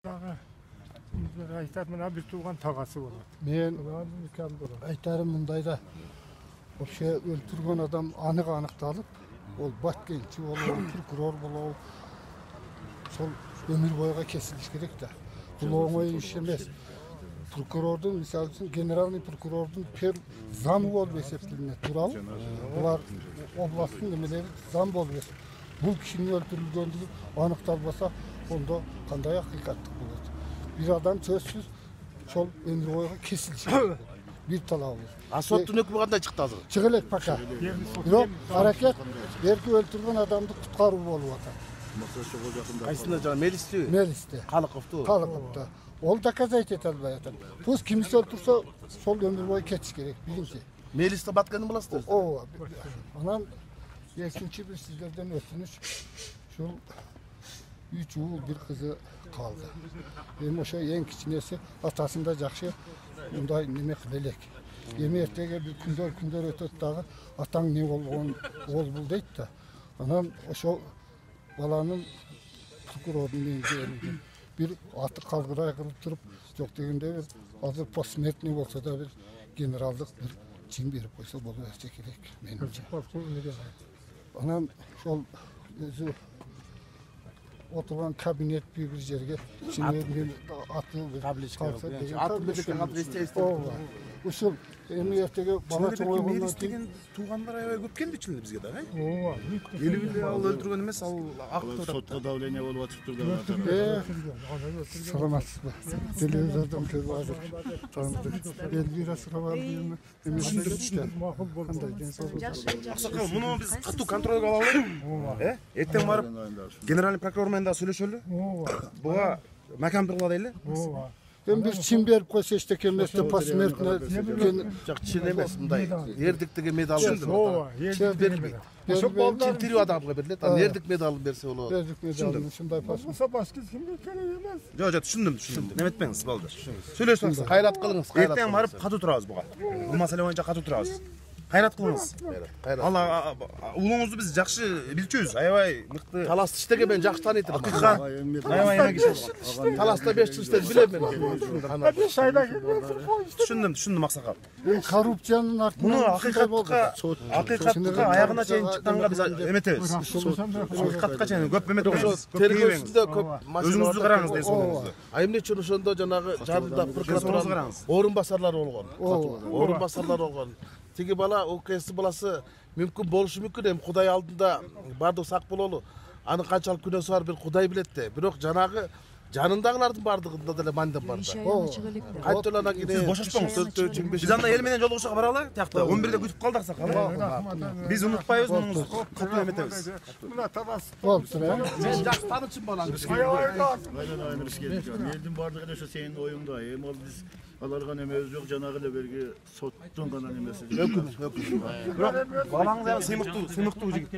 Дағы айтар мына бір туған тағасы болады. Мен айтарым мындайда. Вообще өлтірген адам анық анықталып, ол баткенші болу, прокурор болу, сол өмір бойға кесіліш керек та. Бұл оңай іс емес. Прокурордың, мысалы үшін, генеральный прокурордың замы болып есептелінеді туралы. Олар областың немелері зам болып есептелінеді. Бұл кішінің өлтірілгендігі анықталмаса, онда қандай ақиқаттық болады. Bir adam сөзсіз сол өмір бойға кесіліш керек. Bir talabı. Соттың өкімі қандай шықты азыр? Çıkılek paka. Yok, hareket belki öldürgen adamды құтқару болып жатыр. Қайсында жаңа Мелисте? Мелисте. Қалықовты. Қалықовты. Ол доказать ете албай жатыр. Пусть kimisi öldürse сол өмір бойы кетіш керек, білінсе. Мелисте батқанын біласыздар? О, анан екінші бір сіздерден өтініш. Шул 3 ұл, 1 қызы қалды. Эми ошо ең кичинеси атасында жакшы мындай неме кылелек. Эми эртеге бир күндөр өтөт дагы атаң не болгон ол бул дейт да. Анан ошо баланын прокурордун менен бир аты калгырай кылып туруп, жок дегенде бир азыр посмертный болсо да бир генералдык бир чин берип койсо боло берсе керек менимче. Анан ошол өзү oturan kabinet bir жерге şimdi atıl табличка ушул эми эртеге бала чоңойгондон кийин туугандар аябай көп келди чын бизге да. Ооба. Элүү ал өлтүргөн эмес, ал акты сотко давление болуп атыптыр да. Саламатсызбы? Телевизордон көрүп азыр таандык. Элвира Сыравалдиевна Аксакал, муну биз катуу контролго алалы. Эртең барып генеральный прокурор менен да сүйлөшөлү. Буга макамды кыла дейли. Ben bir çim berip koysa işte kendisi посмертно. Жоқ, чин емес, мындай ердіктігі медал берсе. Ооба, ердік берілмейді. Чин тирүү адамға берилет, ал ердік медалын берсе болот. Бердік медалын, şunday посмертно. Болса басқа кімге керек емес. Жок, түшүндүм. Неметпеңиз, болду. Сүйлөшүп алсак. Кайрат кылыңыз, кайрат. Эртең барып катуу турабыз буга. Бул маселе боюнча катуу турабыз. Кайрат кылыңыз. Ал улуңузду биз жакшы билчүбүз. Аябай мыкты. Таласты иштеге мен жакшы таанитым. Аябай эмне киши. Таласта 5 жыл иштеди, билем мен. 5 айда Түшүндүм Аксакал. Korrupsiyanın артынан Муну акыйкатка аягына чейин чыкканга биз эметебиз. Акыйкатка чейин көп эметебиз. Тергөөсүндө көп Өзүңүздү караңыз дейсиз оңуңузду. А эмне үчүн ошондо жанагы жардымда прокуратуранын орун басарлары болгон. Орун басарлары болгон. Тиги бала ОКС баласы мүмкүн болушу мүмкүн, эми Кудай алдында бардык сак бололу. Аны канчалык күнөөсү бар бир Кудай билет да. Бирок жанагы жанындагылардын бардыгында деле мандат бар да. Кайталана кине Бошошпоңуз. Биз анда эл менен жолугушууга баралы, тиякта 11-де күтүп калдык Аксакал. Биз унутпайбыз, муну катуу эметебиз. Мына табас. Болsun ha. мен жакшы таанычым баланы. Aynen biz geldik. Eldim bardığı da şu senin oyunda. Hem ol biz alarga nemez yok janagı da belki sottun kana nemesi. Балаңыз сыймыктуу жигит.